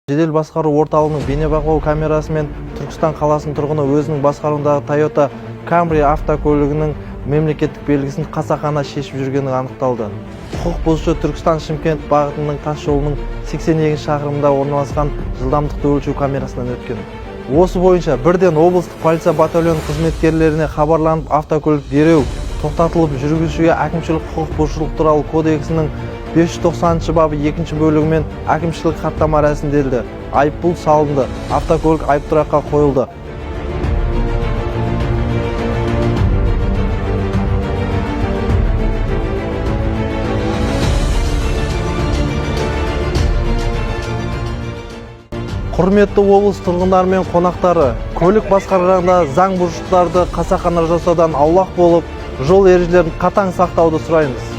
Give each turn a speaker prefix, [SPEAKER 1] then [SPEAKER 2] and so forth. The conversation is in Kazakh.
[SPEAKER 1] Жедел басқару орталығының бейнебақылау камерасымен Түркістан қаласының тұрғыны өзінің басқаруындағы Toyota Camry автокөлігінің мемлекеттік белгісін қасақана шешіп жүргені анықталды. Құқық бұзушы Түркістан-Шымкент бағытының тас жолының 82 шақырымында орналасқан жылдамдықты өлшеу камерасынан өткен. Осы бойынша бірден облыстық полиция батальон қызметкерлеріне хабарланып, автокөлік дереу тоқтатылып, жүргізушіге әкімшілік құқық бұзушылық туралы кодексінің 590 бабы 2 бөлігімен әкімшілік хаттама рәсімделді. Айыппұл салынды. Автокөлік айыптұраққа қойылды. Құрметті облыс тұрғындары мен қонақтары, көлік басқарғанда заң бұзушылықтарды қасақана жасаудан аулақ болып, жол ережелерін қатаң сақтауды сұраймыз.